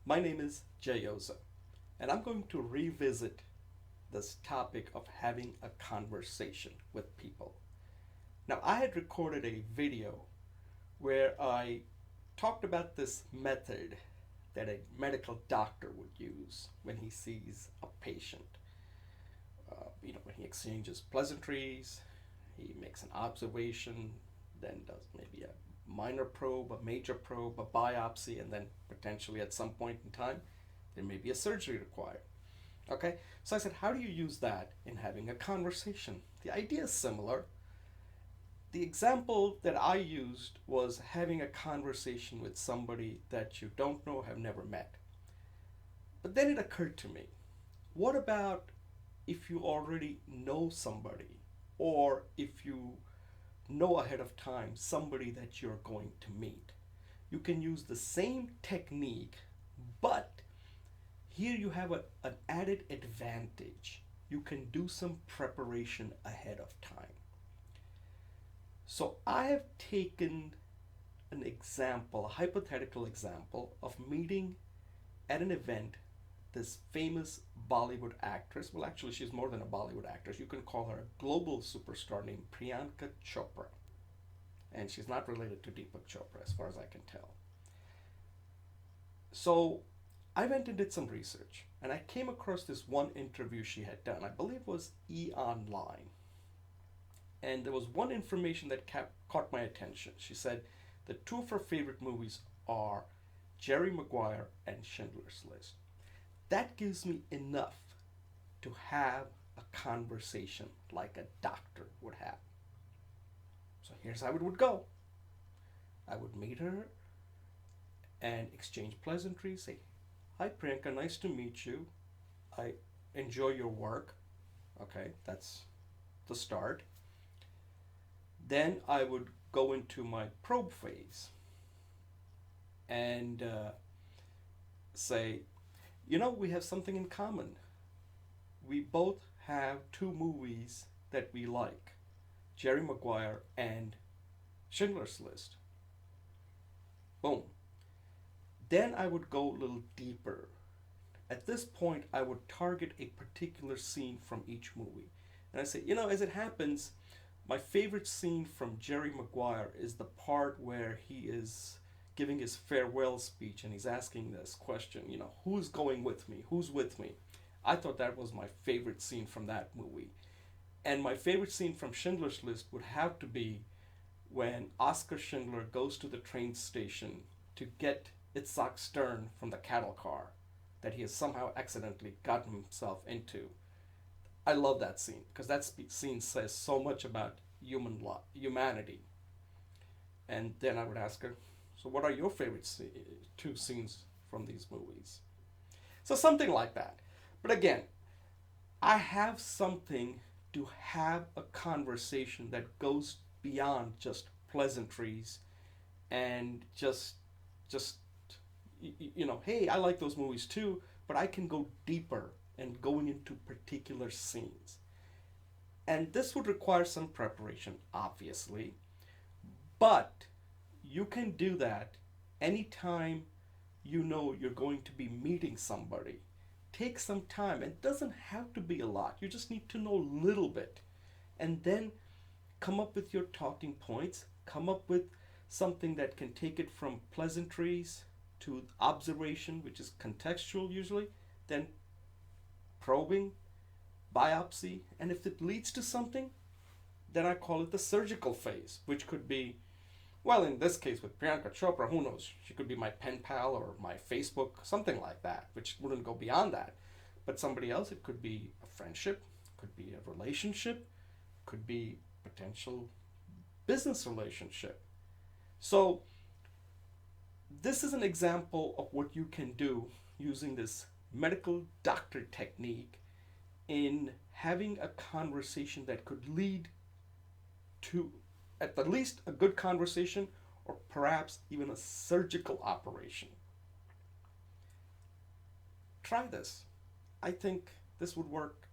My name is Jayoza, and I'm going to revisit this topic of having a conversation with people. Now, I had recorded a video where I talked about this method that a medical doctor would use when he sees a patient. When he exchanges pleasantries, he makes an observation, then does maybe a minor probe, a major probe, a biopsy, and then potentially at some point in time, there may be a surgery required. Okay, so I said, how do you use that in having a conversation? The idea is similar. The example that I used was having a conversation with somebody that you don't know, have never met. But then it occurred to me, what about if you already know somebody, or if you know ahead of time somebody that you're going to meet? You can use the same technique, but here you have an added advantage. You can do some preparation ahead of time. So I have taken an example, a hypothetical example of meeting at an event this famous Bollywood actress. Well, actually, she's more than a Bollywood actress. You can call her a global superstar named Priyanka Chopra. And she's not related to Deepak Chopra, as far as I can tell. So I went and did some research, and I came across this one interview she had done. I believe it was E Online. And there was one information that caught my attention. She said the two of her favorite movies are Jerry Maguire and Schindler's List. That gives me enough to have a conversation like a doctor would have. So here's how it would go. I would meet her and exchange pleasantries. Say, hi Priyanka, nice to meet you. I enjoy your work. Okay, that's the start. Then I would go into my probe phase and say, we have something in common. We both have two movies that we like, Jerry Maguire and Schindler's List. Boom. Then I would go a little deeper. At this point, I would target a particular scene from each movie. And I say, as it happens, my favorite scene from Jerry Maguire is the part where he is giving his farewell speech and he's asking this question, who's going with me? Who's with me? I thought that was my favorite scene from that movie. And my favorite scene from Schindler's List would have to be when Oscar Schindler goes to the train station to get Itzhak Stern from the cattle car that he has somehow accidentally gotten himself into. I love that scene because that scene says so much about humanity. And then I would ask her, so what are your favorite two scenes from these movies? So something like that. But again, I have something to have a conversation that goes beyond just pleasantries and just hey, I like those movies too, but I can go deeper and going into particular scenes. And this would require some preparation, obviously, but you can do that anytime you're going to be meeting somebody. Take some time. It doesn't have to be a lot. You just need to know a little bit. And then come up with your talking points. Come up with something that can take it from pleasantries to observation, which is contextual usually, then probing, biopsy, and if it leads to something, then I call it the surgical phase, which could be, well, in this case with Priyanka Chopra, who knows? She could be my pen pal or my Facebook, something like that, which wouldn't go beyond that. But somebody else, it could be a friendship, could be a relationship, could be potential business relationship. So this is an example of what you can do using this medical doctor technique in having a conversation that could lead to at the least a good conversation or perhaps even a surgical operation. Try this. I think this would work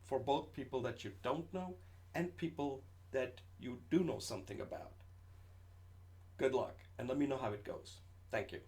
for both people that you don't know and people that you do know something about. Good luck, and let me know how it goes. Thank you.